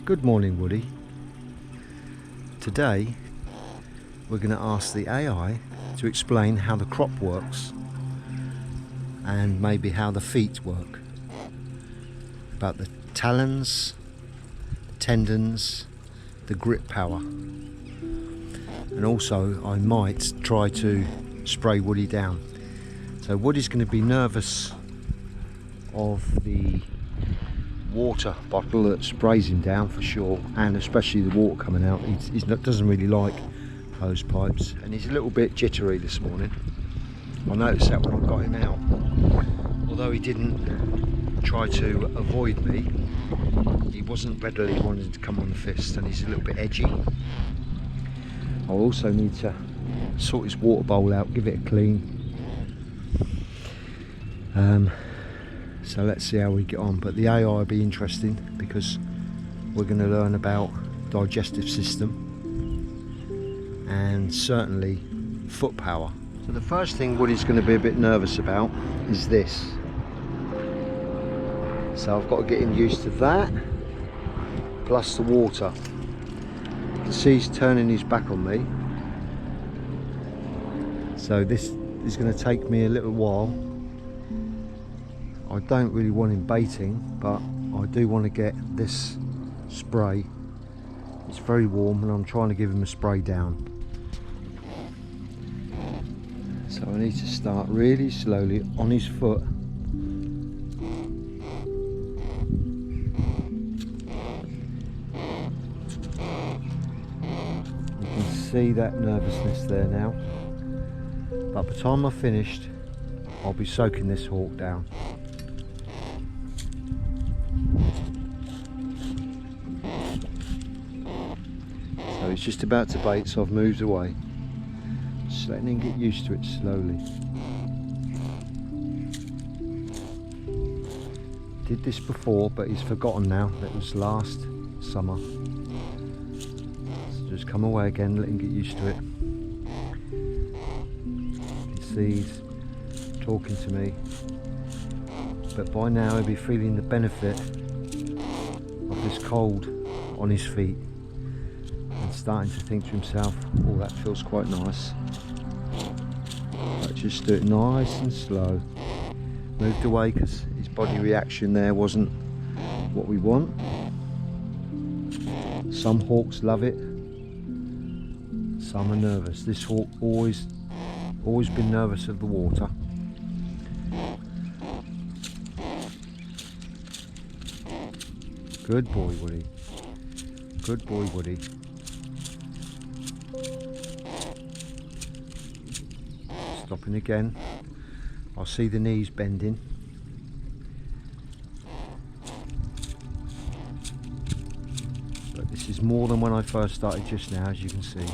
Good morning, Woody. Today we're going to ask the AI to explain how the crop works and maybe how the feet work. About the talons, tendons, the grip power. And also I might try to spray Woody down. So Woody's going to be nervous of the water bottle that sprays him down for sure, and especially the water coming out. He doesn't really like hose pipes, and he's a little bit jittery this morning. I noticed that when I got him out. Although he didn't try to avoid me, he wasn't readily wanting to come on the fist, and he's a little bit edgy. I also need to sort his water bowl out, give it a clean. So let's see how we get on. But the AI will be interesting because we're going to learn about digestive system and certainly foot power. So the first thing Woody's going to be a bit nervous about is this. So I've got to get him used to that, plus the water. You can see he's turning his back on me. So this is going to take me a little while. I don't really want him baiting, but I do want to get this spray. It's very warm and I'm trying to give him a spray down. So I need to start really slowly on his foot. You can see that nervousness there now. But by the time I've finished, I'll be soaking this hawk down. So he's just about to bait, so I've moved away. Just letting him get used to it slowly. Did this before, but he's forgotten now. That was last summer. So just come away again, let him get used to it. You can see he's talking to me. But by now he'll be feeling the benefit of this cold on his feet. And starting to think to himself, oh, that feels quite nice. But just do it nice and slow. Moved away because his body reaction there wasn't what we want. Some hawks love it, some are nervous. This hawk always been nervous of the water. Good boy, Woody. Good boy, Woody. Stopping again. I see the knees bending. But this is more than when I first started just now, as you can see.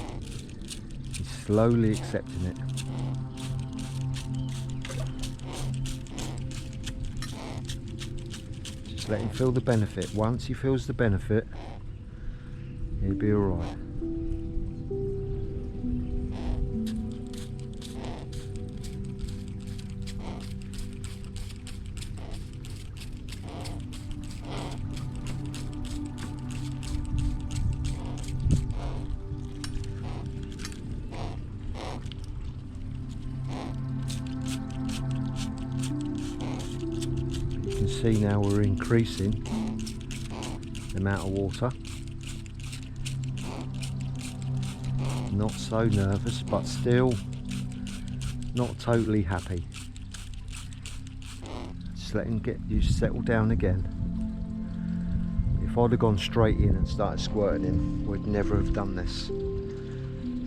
He's slowly accepting it. Just let him feel the benefit. Once he feels the benefit, he'll be alright. You can see now we're increasing the amount of water. Not so nervous, but still not totally happy. Just let him get used, settle down again. If I'd have gone straight in and started squirting him, we'd never have done this.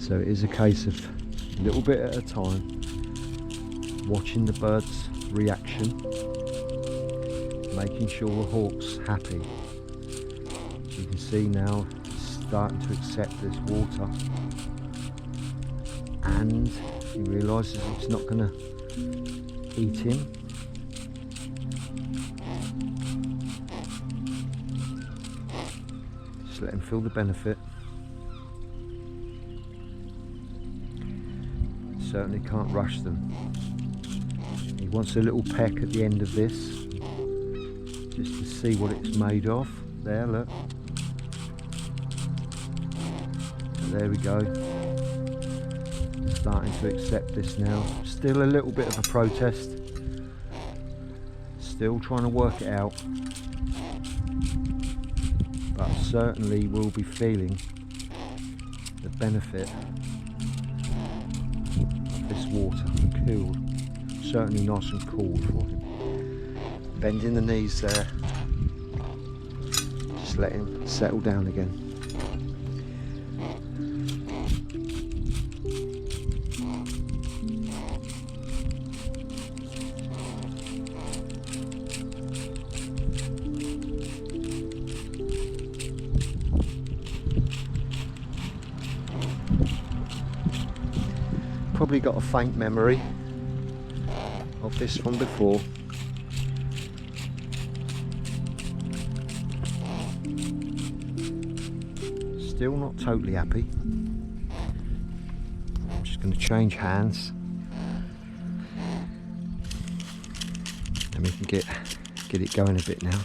So it is a case of a little bit at a time, watching the bird's reaction, making sure the hawk's happy. You can see now he's starting to accept this water, and he realises it's not going to eat him. Just let him feel the benefit. Certainly can't rush them. He wants a little peck at the end of this, just to see what it's made of. There, look. There we go. Starting to accept this now. Still a little bit of a protest. Still trying to work it out. But certainly will be feeling the benefit of this water. Cooled. Certainly nice and cool for him. Bending the knees there. Just let him settle down again. Probably got a faint memory of this from before. Still not totally happy. I'm just going to change hands and we can get it going a bit now.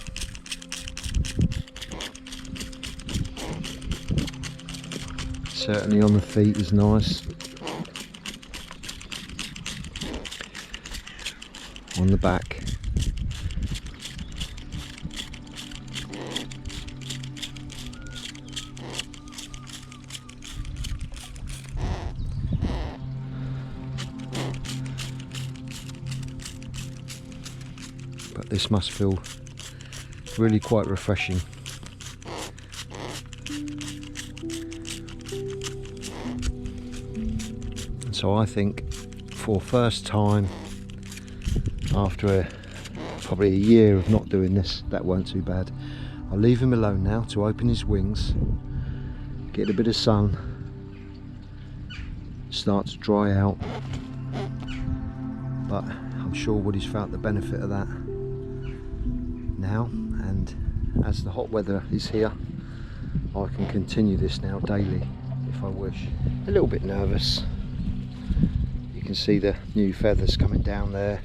Certainly on the feet is nice. On the back. But this must feel really quite refreshing. And so I think for first time after probably a year of not doing this, that weren't too bad. I'll leave him alone now to open his wings, get a bit of sun, start to dry out, but I'm sure Woody's felt the benefit of that now, and as the hot weather is here I can continue this now daily if I wish. A little bit nervous, you can see the new feathers coming down there.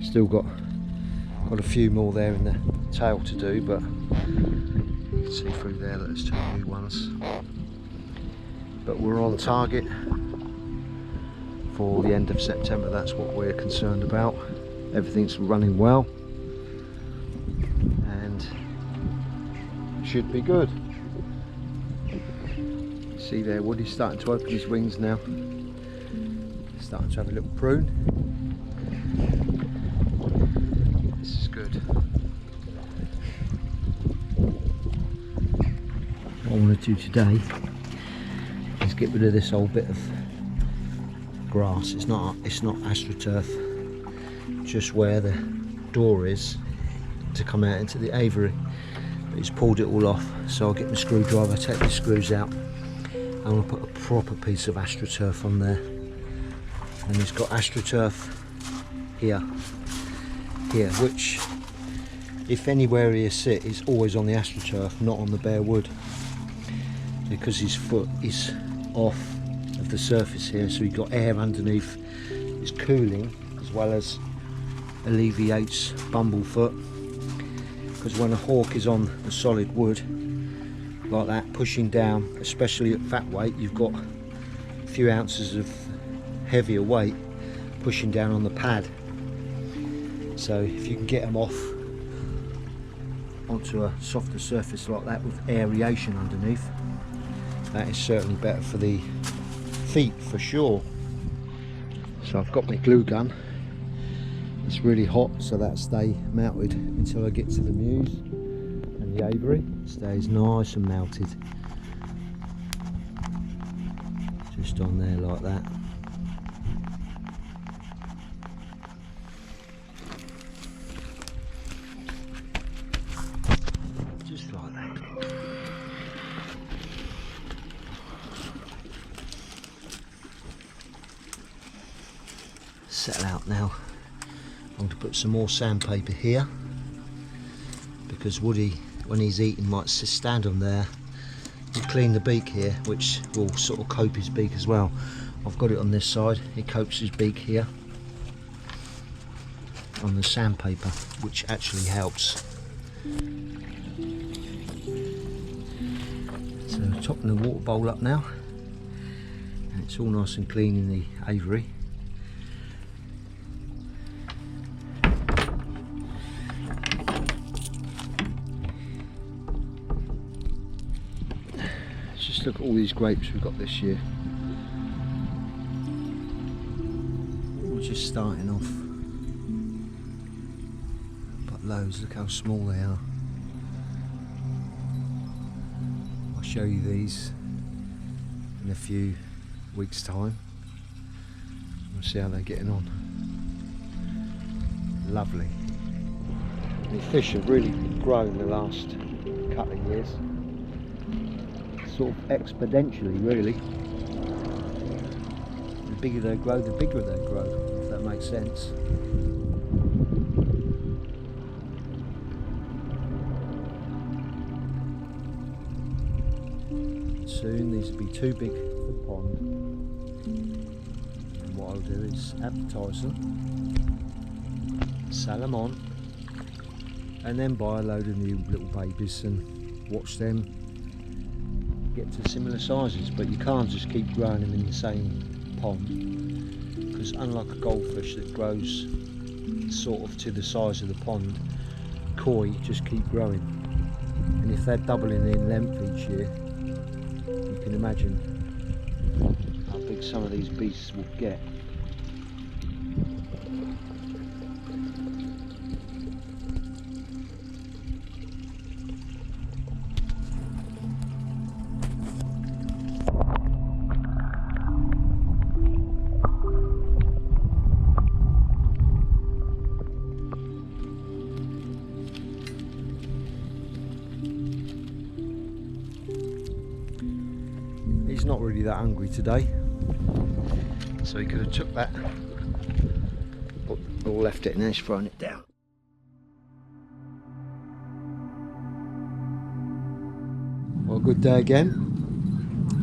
Still got a few more there in the tail to do, but you can see through there that there's 2 new ones. But we're on target for the end of September. That's what we're concerned about. Everything's running well and should be good. See there, Woody's starting to open his wings now. Starting to have a little prune. This is good. What I want to do today is get rid of this old bit of grass. It's not astroturf, just where the door is to come out into the aviary. But he's pulled it all off, so I'll get my screwdriver, take the screws out. I'm going to put a proper piece of astroturf on there. And he's got astroturf here, which if anywhere he sit is always on the astroturf, not on the bare wood, because his foot is off of the surface here, so he's got air underneath. It's cooling as well as alleviates bumblefoot, because when a hawk is on the solid wood like that, pushing down, especially at fat weight, you've got a few ounces of heavier weight pushing down on the pad. So if you can get them off onto a softer surface like that with aeration underneath, that is certainly better for the feet for sure. So I've got my glue gun. It's really hot, so that'll stay melted until I get to the mews, and the aviary it stays nice and melted. Just on there like that. Just like that. Settle out now. I'm going to put some more sandpaper here, because Woody, when he's eating, might stand on there and clean the beak here, which will sort of coat his beak as well. I've got it on this side, it coats his beak here on the sandpaper, which actually helps. So topping the water bowl up now, and it's all nice and clean in the aviary. Let's just look at all these grapes we've got this year. We're just starting off, but loads, look how small they are. I'll show you these in a few weeks' time. We'll see how they're getting on. Lovely. The fish have really grown the last couple of years, sort of exponentially really. The bigger they grow, the bigger they grow, if that makes sense. Soon these will be too big for the pond, and what I'll do is advertise them, sell them on, and then buy a load of new little babies and watch them get to similar sizes. But you can't just keep growing them in the same pond, because unlike a goldfish that grows sort of to the size of the pond, koi just keep growing, and if they're doubling in length each year, you can imagine how big some of these beasts will get. He's not really that hungry today, so he could have took that, but all left it and then he's thrown it down. Well, good day again.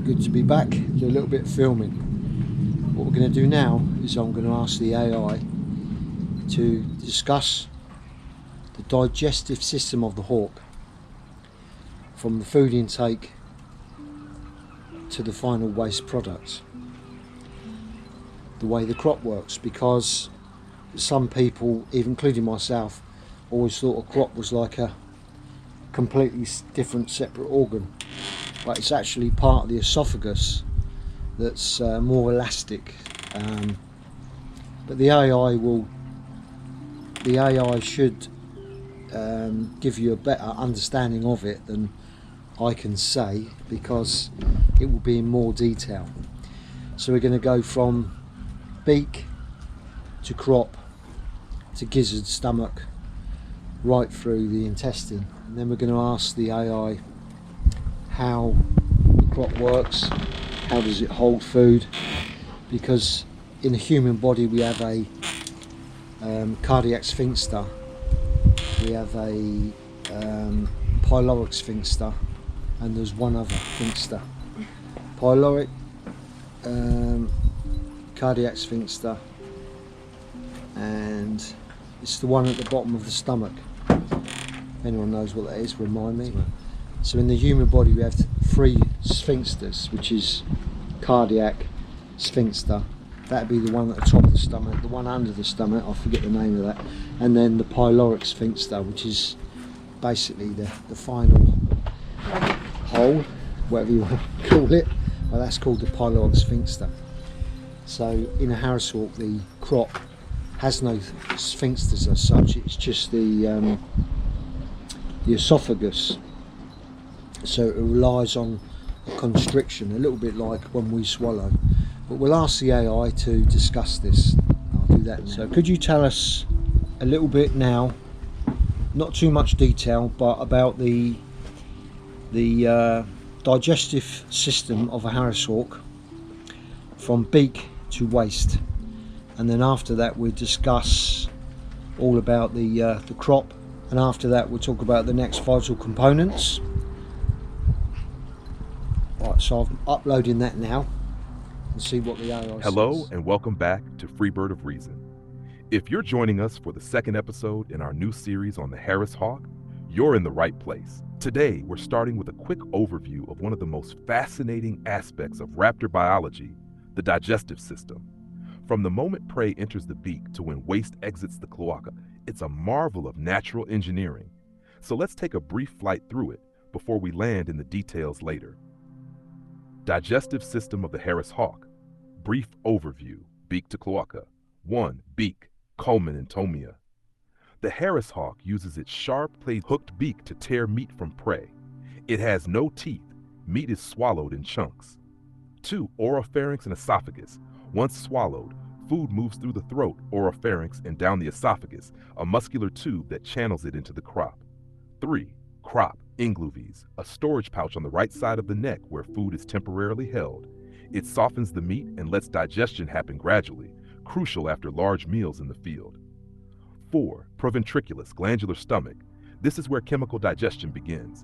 Good to be back. Do a little bit of filming. What we're going to do now is I'm going to ask the AI to discuss the digestive system of the hawk, from the food intake to the final waste products, the way the crop works, because some people, even including myself, always thought a crop was like a completely different separate organ, but it's actually part of the esophagus that's more elastic. But the AI should give you a better understanding of it than I can say, because it will be in more detail. So we're going to go from beak to crop to gizzard, stomach, right through the intestine, and then we're going to ask the AI how the crop works, how does it hold food, because in the human body we have a cardiac sphincter, we have a pyloric sphincter, and there's one other sphincter. Pyloric, cardiac sphincter, and it's the one at the bottom of the stomach. If anyone knows what that is, remind me. So in the human body we have three sphincters, which is cardiac sphincter, that'd be the one at the top of the stomach, the one under the stomach, I forget the name of that, and then the pyloric sphincter, which is basically the final hole, whatever you want to call it. Well, that's called the pyloric sphincter. So in a Harris hawk, the crop has no sphincters as such, it's just the esophagus, so it relies on a constriction, a little bit like when we swallow. But we'll ask the AI to discuss this. I'll do that now. So could you tell us a little bit now, not too much detail, but about the digestive system of a Harris hawk, from beak to waist, and then after that we'll discuss all about the crop, and after that we'll talk about the next vital components. Right, so I'm uploading that now and see what the AI says. Hello and welcome back to Freebird of Reason. If you're joining us for the second episode in our new series on the Harris hawk, You're in the right place. Today, we're starting with a quick overview of one of the most fascinating aspects of raptor biology, the digestive system. From the moment prey enters the beak to when waste exits the cloaca, it's a marvel of natural engineering. So let's take a brief flight through it before we land in the details later. Digestive system of the Harris hawk. Brief overview, beak to cloaca. 1. Beak, culmen entomia. The Harris hawk uses its sharp, hooked beak to tear meat from prey. It has no teeth. Meat is swallowed in chunks. 2. Oropharynx and esophagus. Once swallowed, food moves through the throat, oropharynx, and down the esophagus, a muscular tube that channels it into the crop. 3. Crop, ingluves, a storage pouch on the right side of the neck where food is temporarily held. It softens the meat and lets digestion happen gradually, crucial after large meals in the field. 4. Proventriculus, glandular stomach. This is where chemical digestion begins.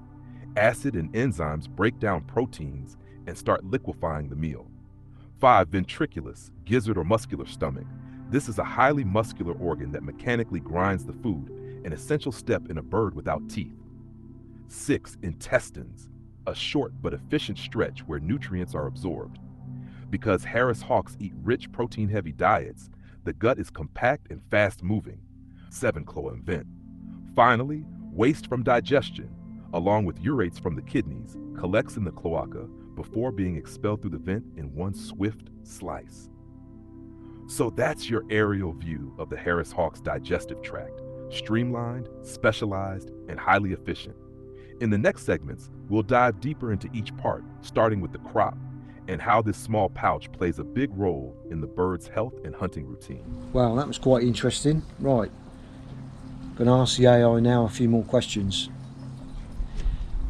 Acid and enzymes break down proteins and start liquefying the meal. 5. Ventriculus, gizzard or muscular stomach. This is a highly muscular organ that mechanically grinds the food, an essential step in a bird without teeth. 6. Intestines, a short but efficient stretch where nutrients are absorbed. Because Harris hawks eat rich protein-heavy diets, the gut is compact and fast-moving. 7. Cloa and vent. Finally, waste from digestion, along with urates from the kidneys, collects in the cloaca before being expelled through the vent in one swift slice. So that's your aerial view of the Harris hawk's digestive tract, streamlined, specialized, and highly efficient. In the next segments, we'll dive deeper into each part, starting with the crop, and how this small pouch plays a big role in the bird's health and hunting routine. Wow, that was quite interesting. Right, going to ask the AI now a few more questions.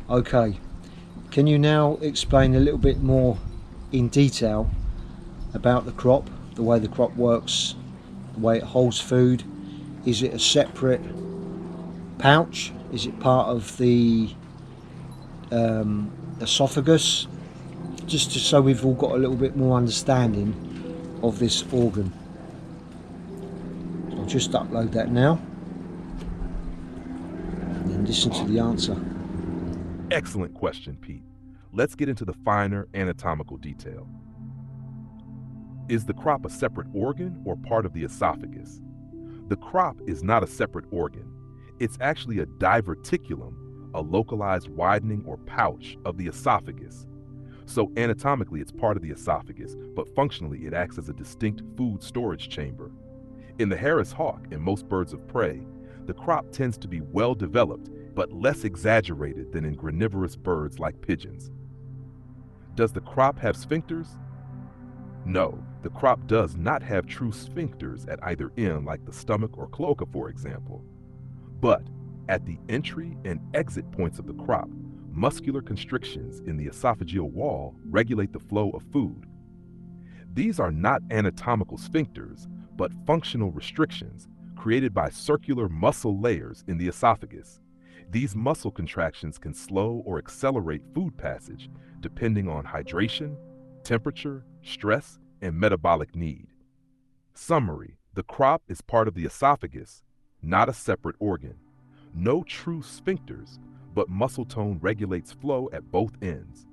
Okay, can you now explain a little bit more in detail about the crop, the way the crop works, the way it holds food? Is it a separate pouch? Is it part of the esophagus? Just so we've all got a little bit more understanding of this organ. So I'll just upload that now and then listen to the answer. Excellent question, Pete. Let's get into the finer anatomical detail. Is the crop a separate organ or part of the esophagus? The crop is not a separate organ. It's actually a diverticulum, a localized widening or pouch of the esophagus. So anatomically, it's part of the esophagus, but functionally, it acts as a distinct food storage chamber. In the Harris hawk and most birds of prey, the crop tends to be well developed, but less exaggerated than in granivorous birds like pigeons. Does the crop have sphincters? No, the crop does not have true sphincters at either end like the stomach or cloaca, for example. But at the entry and exit points of the crop, muscular constrictions in the esophageal wall regulate the flow of food. These are not anatomical sphincters, but functional restrictions created by circular muscle layers in the esophagus. These muscle contractions can slow or accelerate food passage depending on hydration, temperature, stress, and metabolic need. Summary: the crop is part of the esophagus, not a separate organ. No true sphincters, but muscle tone regulates flow at both ends.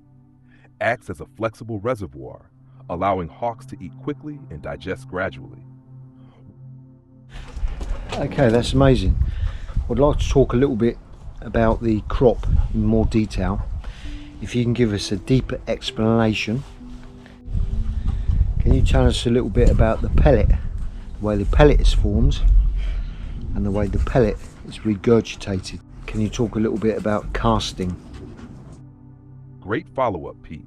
Acts as a flexible reservoir, allowing hawks to eat quickly and digest gradually. Okay, that's amazing. I'd like to talk a little bit about the crop in more detail. If you can give us a deeper explanation. Can you tell us a little bit about the pellet, the way the pellet is formed and the way the pellet is regurgitated? Can you talk a little bit about casting? Great follow-up, Pete.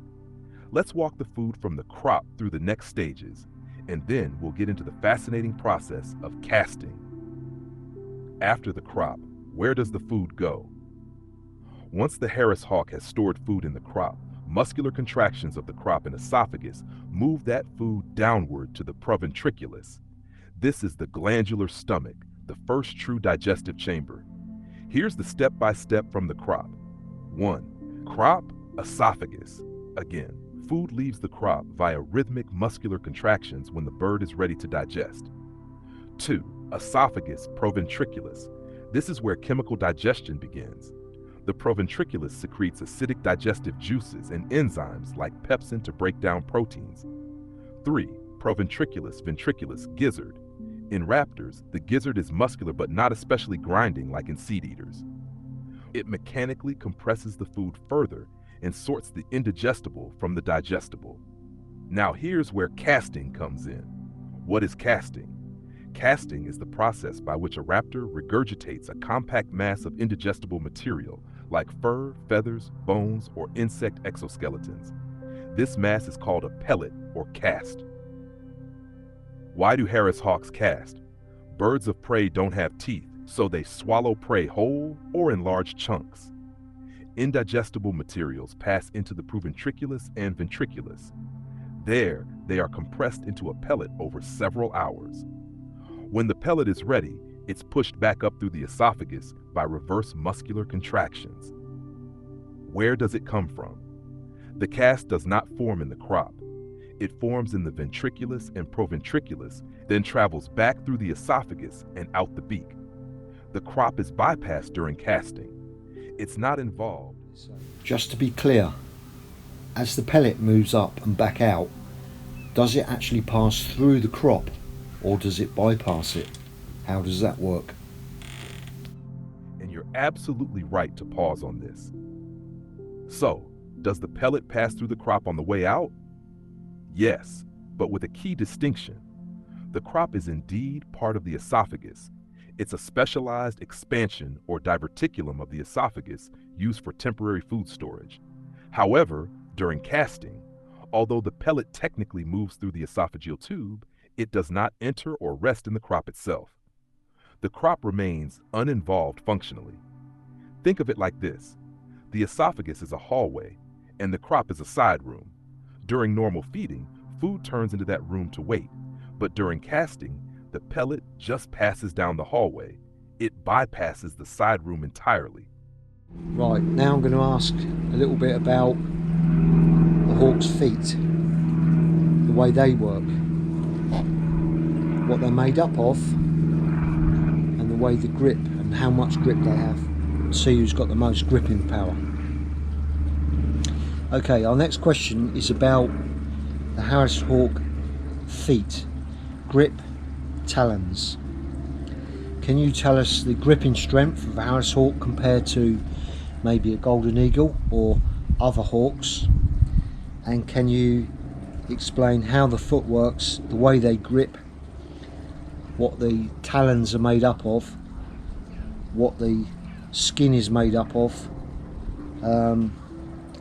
Let's walk the food from the crop through the next stages, and then we'll get into the fascinating process of casting. After the crop, where does the food go? Once the Harris hawk has stored food in the crop, muscular contractions of the crop and esophagus move that food downward to the proventriculus. This is the glandular stomach, the first true digestive chamber. Here's the step-by-step from the crop. 1. Crop, esophagus. Again, food leaves the crop via rhythmic muscular contractions when the bird is ready to digest. 2. Esophagus, proventriculus. This is where chemical digestion begins. The proventriculus secretes acidic digestive juices and enzymes like pepsin to break down proteins. 3. Proventriculus ventriculus gizzard. In raptors, the gizzard is muscular but not especially grinding like in seed eaters. It mechanically compresses the food further and sorts the indigestible from the digestible. Now here's where casting comes in. What is casting? Casting is the process by which a raptor regurgitates a compact mass of indigestible material like fur, feathers, bones, or insect exoskeletons. This mass is called a pellet or cast. Why do Harris hawks cast? Birds of prey don't have teeth, so they swallow prey whole or in large chunks. Indigestible materials pass into the proventriculus and ventriculus. There, they are compressed into a pellet over several hours. When the pellet is ready, it's pushed back up through the esophagus by reverse muscular contractions. Where does it come from? The cast does not form in the crop. It forms in the ventriculus and proventriculus, then travels back through the esophagus and out the beak. The crop is bypassed during casting. It's not involved. Just to be clear, as the pellet moves up and back out, does it actually pass through the crop or does it bypass it? How does that work? And you're absolutely right to pause on this. So, does the pellet pass through the crop on the way out? Yes, but with a key distinction. The crop is indeed part of the esophagus. It's a specialized expansion or diverticulum of the esophagus used for temporary food storage. However, during casting, although the pellet technically moves through the esophageal tube, it does not enter or rest in the crop itself. The crop remains uninvolved functionally. Think of it like this. The esophagus is a hallway, and the crop is a side room. During normal feeding, food turns into that room to wait, but during casting, the pellet just passes down the hallway. It bypasses the side room entirely. Right, now I'm going to ask a little bit about the hawk's feet, the way they work, what they're made up of, and the way they grip and how much grip they have. See who's got the most gripping power. Okay, our next question is about the Harris hawk feet, grip, talons. Can you tell us the gripping strength of a Harris hawk compared to maybe a golden eagle or other hawks? And can you explain how the foot works, the way they grip, what the talons are made up of, what the skin is made up of,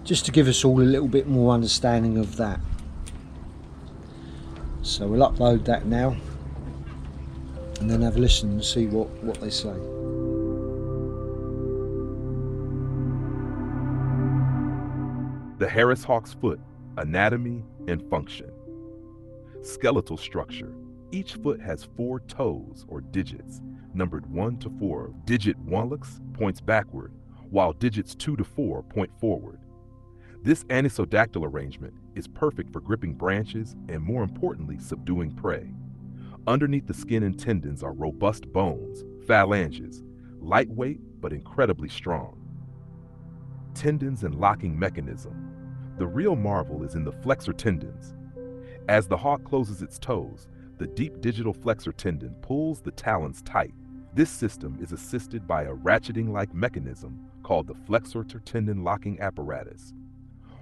just to give us all a little bit more understanding of that. So we'll upload that now and then have a listen and see what they say. The Harris hawk's foot, anatomy and function. Skeletal structure. Each foot has 4 toes or digits, numbered 1 to 4. Digit 1 points backward, while digits 2 to 4 point forward. This anisodactyl arrangement is perfect for gripping branches and, more importantly, subduing prey. Underneath the skin and tendons are robust bones, phalanges, lightweight but incredibly strong. Tendons and locking mechanism. The real marvel is in the flexor tendons. As the hawk closes its toes, the deep digital flexor tendon pulls the talons tight. This system is assisted by a ratcheting-like mechanism called the flexor tendon locking apparatus.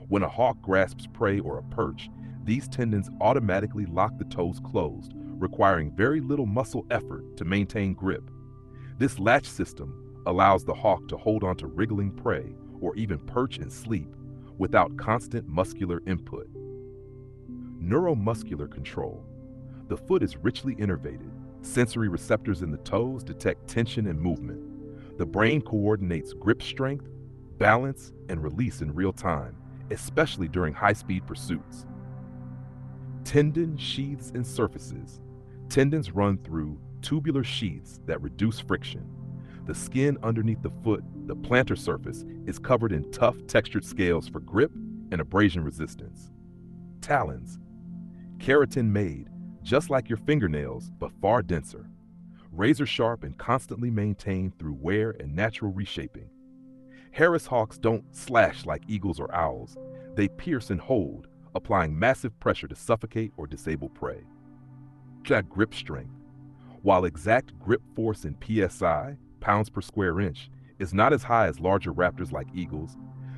When a hawk grasps prey or a perch, these tendons automatically lock the toes closed, requiring very little muscle effort to maintain grip. This latch system allows the hawk to hold on to wriggling prey or even perch and sleep without constant muscular input. Neuromuscular control. The foot is richly innervated. Sensory receptors in the toes detect tension and movement. The brain coordinates grip strength, balance, and release in real time, especially during high-speed pursuits. Tendon sheaths and surfaces. Tendons run through tubular sheaths that reduce friction. The skin underneath the foot, the plantar surface, is covered in tough, textured scales for grip and abrasion resistance. Talons. Keratin made, just like your fingernails, but far denser. razor sharp and constantly maintained through wear and natural reshaping. Harris hawks don't slash like eagles or owls. They pierce and hold, applying massive pressure to suffocate or disable prey. Jack grip strength. While exact grip force in PSI, pounds per square inch, is not as high as larger raptors like eagles,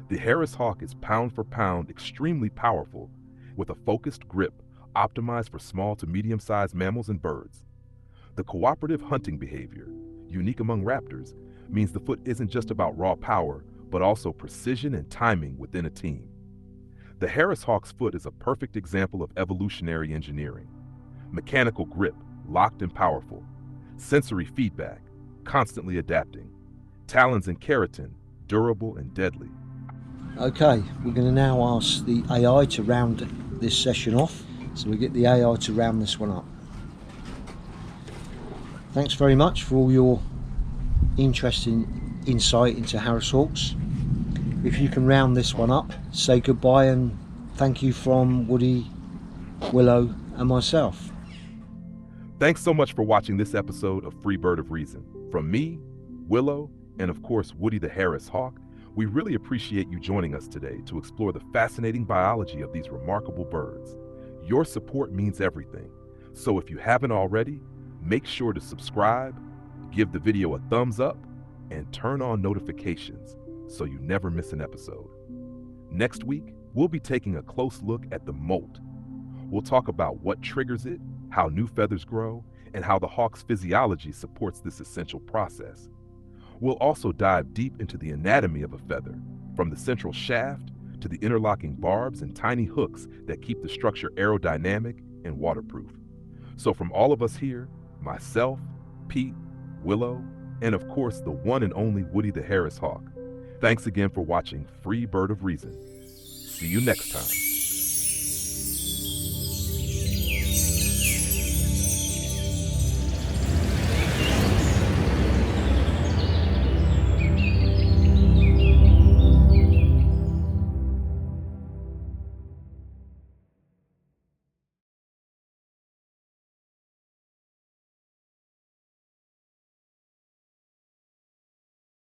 the Harris hawk is pound for pound extremely powerful, with a focused grip optimized for small to medium-sized mammals and birds. The cooperative hunting behavior, unique among raptors, means the foot isn't just about raw power, but also precision and timing within a team. The Harris hawk's foot is a perfect example of evolutionary engineering. Mechanical grip, locked and powerful. Sensory feedback, constantly adapting. Talons and keratin, durable and deadly. Okay, we're going to now ask the AI to round this session off. So we get the AI to round this one up. Thanks very much for all your interesting insight into Harris hawks. If you can round this one up, say goodbye and thank you from Woody, Willow and myself. Thanks so much for watching this episode of Free Bird of Reason. From me, Willow, and of course Woody the Harris hawk, we really appreciate you joining us today to explore the fascinating biology of these remarkable birds. Your support means everything, so if you haven't already, make sure to subscribe, give the video a thumbs up, and turn on notifications so you never miss an episode. Next week, we'll be taking a close look at the molt. We'll talk about what triggers it, how new feathers grow, and how the hawk's physiology supports this essential process. We'll also dive deep into the anatomy of a feather, from the central shaft to the interlocking barbs and tiny hooks that keep the structure aerodynamic and waterproof. So from all of us here, myself, Pete, Willow, and of course the one and only Woody the Harris hawk, thanks again for watching Free Bird of Reason. See you next time.